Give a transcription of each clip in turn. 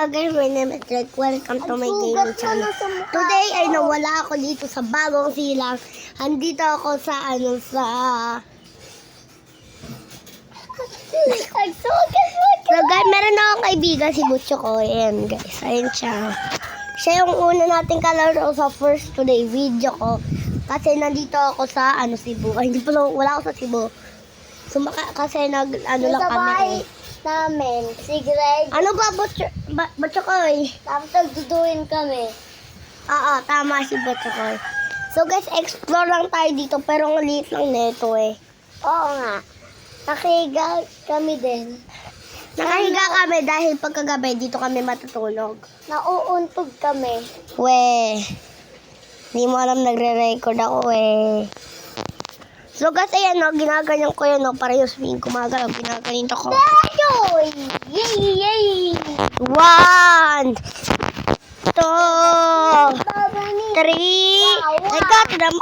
Hello guys, my name is Drake. Welcome to my gaming channel. Today ay nawala ako dito sa bagong silang. Andito ako sa So guys, meron akong kaibigan si Butcho ko. Ayan guys, ayun siya. Siya yung una nating kalaro sa first today video ko. Kasi nandito ako sa Cebu. Ay, hindi pala, wala ako sa Cebu. Kasi lang kami namin, si Greg. Ano ba, Butcho ko eh? Tapos nagduduin kami. Oo, tama si Butcho ko. So guys, explore lang tayo dito pero ang liit lang nito eh. Oo nga. Nakahiga kami din. Nakahiga kami dahil pagkagabi dito kami matutulog. Nauuntog kami. Weh, hindi mo alam nagre-record ako eh. So guys, ayan o, ginaganyan ko yan o, para yung swing kumagalaw, ginaganyan ko. Dayoy! Yay! Yay! 1, 2, 3, ay got them.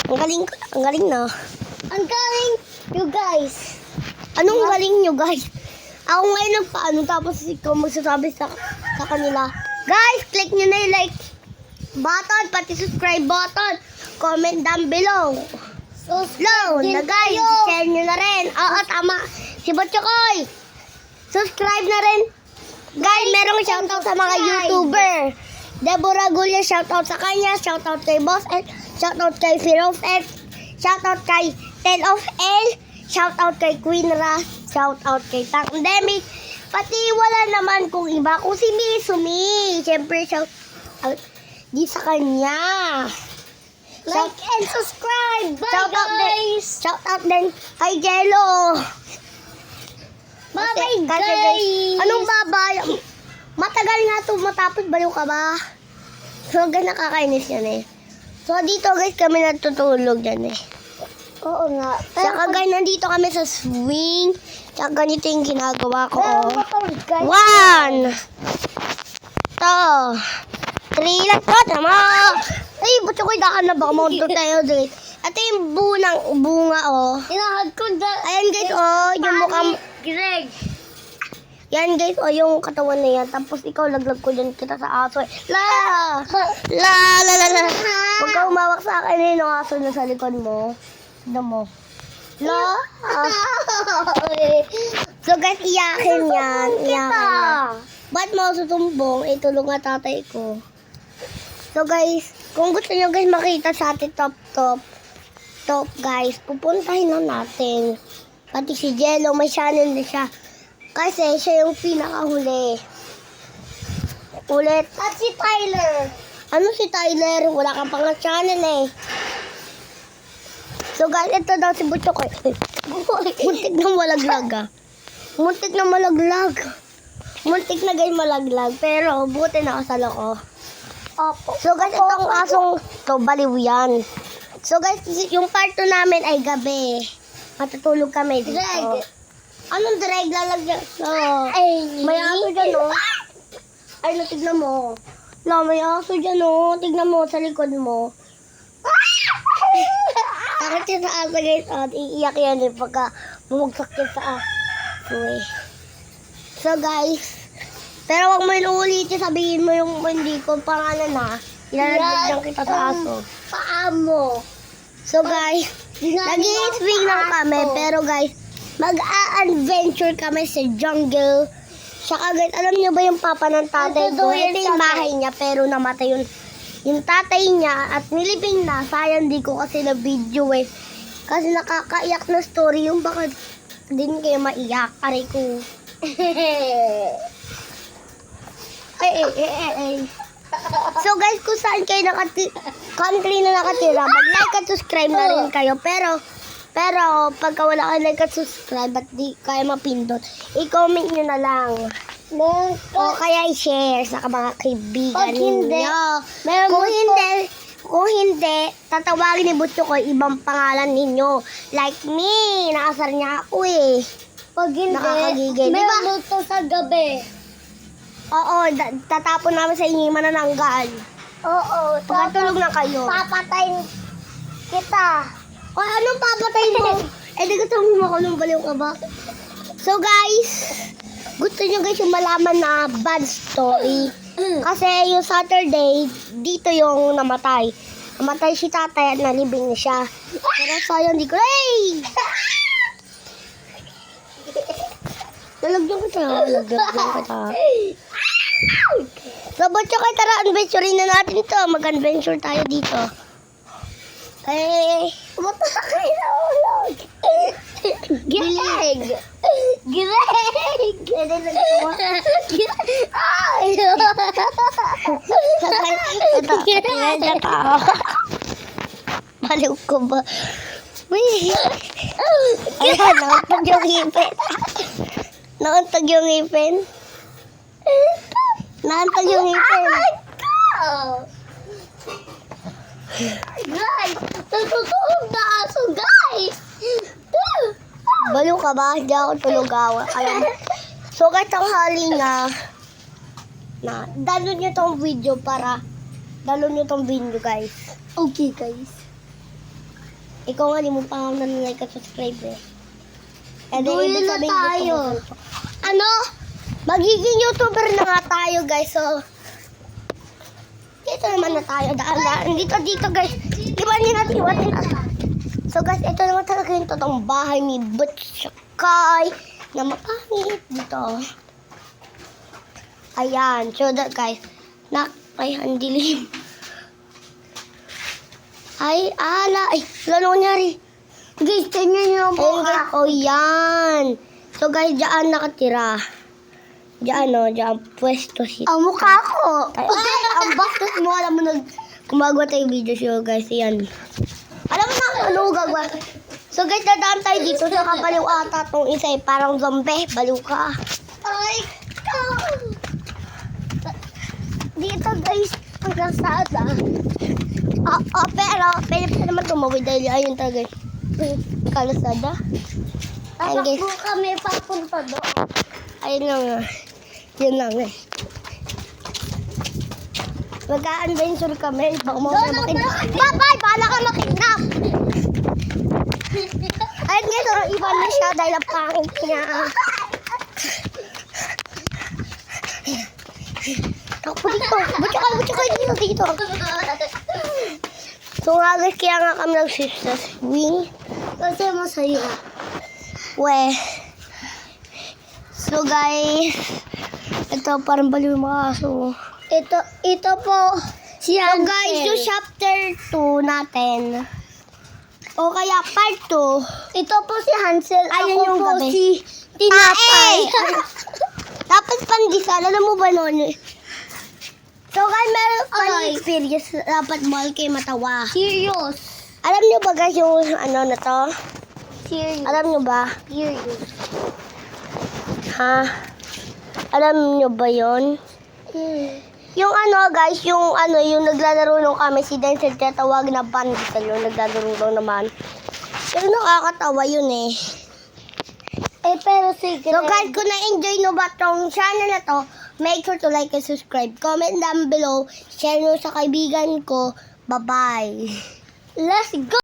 Ang galing na. Ang galing, you guys. Anong galing nyo guys? Ako ngayon nagpaano, tapos ikaw magsasabi sa kanila. Guys, click nyo na yung like button, pati subscribe button. Comment down below. Slow na guys, share nyo na rin. Oo, tama. Si Butchokoy. Subscribe na rin. Guys, merong shoutout sa mga YouTuber. Deborah Gulia, shoutout sa kanya. Shoutout kay Boss L. Shoutout kay Fear of F. Shoutout kay Ten of L. Shoutout kay Queen Ras. Shoutout kay Tangdemic. Pati wala naman kung iba. Kung si Misumi. Siyempre, shoutout di sa kanya. Like and subscribe. Bye guys. Shoutout din kay Jello. Bye Kasi guys. Anong babay? Matagal nga ito matapos, baliw ka ba? So, nakakainis yan eh. So, dito guys kami natutulog dyan eh. Oo nga. Tsaka guys, nandito kami sa swing. Tsaka ganito yung ginagawa ko. Guys. 1, 2, 3, let's go naman! Ay, Butcho ko daan na baka maunto tayo guys. Ito yung bunga oh. Inahad ko Ayan guys oh, yung mukhang... Greg. Yan guys, o yung katawan na yan. Tapos ikaw, laglag ko dyan kita sa aso. La! Huwag ka umawak sa akin eh, yung aso na sa likod mo. Tignan mo. La! So guys, iyakin yan. Iyakin yan. Ba't mo ako sutumbong? Itulong nga tatay ko. So guys, kung gusto nyo guys makita sa ating top guys, pupuntahin na natin. Pati si Jello, may channel na siya. Kasi siya yung pinakahuli. Ulit. At si Tyler. Ano si Tyler? Wala kang pang channel eh. So guys, ito daw si Butcho ko. Muntik na malaglag ah. Muntik na malaglag. Muntik na guys malaglag. Pero buti na sa loko. Opo. So guys, itong asong to, baliw yan. So guys, yung part 2 namin ay gabi. Matutulog kami dito. Drag. Anong drag lalagyan? Ay, May aso dyan, oh. Ay, tignan mo. May aso dyan, oh. Tignan mo sa likod mo. Takot siya sa aso, guys. Iiyak yan eh pagka bumagsak siya sa aso, eh. So, guys. Pero wag mo yung ulitin. Sabihin mo yung hindi ko pangalan, ha. Ilalagyan kita sa aso. Paa mo. So, guys. Nag-i-swing lang kami. Pero, guys, mag-a-adventure kami sa jungle. Saka guys, alam niyo ba yung papa ng tatay ko? Ito yung bahay niya pero namatay yung tatay niya at nilibing na. Sayang di ko kasi na video eh. Kasi nakakaiyak na story yung baka din kayo maiyak. Aray ko. ay. So guys, kung saan kayo country na nakatira, mag-like at subscribe na rin kayo. Pero pagka wala kayo like at subscribe at di kayo mapindot, i-comment nyo na lang. O kaya i-share sa mga kaibigan ninyo. Kung hindi, tatawagin ni Butcho ko ibang pangalan ninyo. Like me, nakasar niya ako eh. Pag hindi, Nakakagigil. may luto sa gabi. Oo, tatapon namin sa inyo yung manananggal. Oo. Pagkatulog na kayo. Papatayin kita. O, anong papatay mo? Di gusto mo ako nung baliw ka ba? So guys, gusto nyo guys yung malaman na bad story. Kasi yung Saturday, dito yung namatay. Namatay si tatay at nalibing na siya. Pero sayang di ko, hey! Nalagyan kita. So, ba't siya kayo tara, adventure na natin to. Mag-adventure tayo dito. Eh, pumunta kayo na ulog. Gileg! Gileg! Ay! Ito. Baliw ko ba? Uy! Ayan, nauntog yung ngipin. Nauntog yung ngipin. Nauntog yung ngipin. Guys, natutulog na aso, guys. Baliw ka ba? Hindi ako tulugawa. So, kahit tanghali na, download nyo tong video para, download nyo tong video, guys. Okay, guys. Ikaw nga, di mo pa ako nanunay ka subscribe eh. And then, Dulo ibig na sabihin, tayo. gusto mo. Ano? Magiging YouTuber na nga tayo, guys. So, dito naman na tayo. Daan. Dito, guys. Iwanin natin. So, guys, ito naman talaga yung totoong bahay ni Butch Kai na mapangit dito. Ayan. So, that, guys. Ay, ang dilim. Ay, ala. Ay, lalo nangyari. Guys, tingnan nyo po. Oh, yan. So, guys, dyan nakatira. Dyan, no? Dyan, pwesto si... Ang mukha ko. Ay, ang bastos mo. Alam mo, gumagawa tayo video show, guys. Yan. Alam mo na kung ano gagawa. So, guys, dadaan tayo dito sa kabaliw ata. Itong isa ay parang zombie. Baliw ka. Ay, dito, guys. Hanggang saan, Pero, pwede pa naman tumawid dahil ayun talaga. Kalasada. Ayun, guys. Tapos kami papunta doon. Ayun lang. Yun lang eh. Mag-a-adventure kami. Baka mo na makidnap. Bye-bye! Bahala ka makidnap! Ayun guys, iba na siya dahil ang pangit niya. Takpo dito. Butya kayo dito. So nga guys, kaya nga kami nag-sister swing. Kasi masaya. Weh. So guys, ito parang baliw yung mga aso. Ito po si So Hansel. guys, yung chapter 2 natin. O kaya part 2. Ito po si Hansel. Ayun Ako yung po gabi. si Tinapay. Dapat pandesal. Alam mo ba nun? So guys, meron pa Ay. experience. Dapat mahal kayo matawa. Serious. Alam niyo ba guys yung ano na to? Serious. Alam niyo ba? Serious. Ha? Alam niyo ba yon? Yung ano guys, yung naglalaro nung kami si Denzel tatawag na pandesal yung naglalaro lang naman. Pero nakakatawa yun eh. Pero sige. So guys, kung na-enjoy nyo ba tong channel na to, make sure to like and subscribe. Comment down below. Share nyo sa kaibigan ko. Bye-bye. Let's go.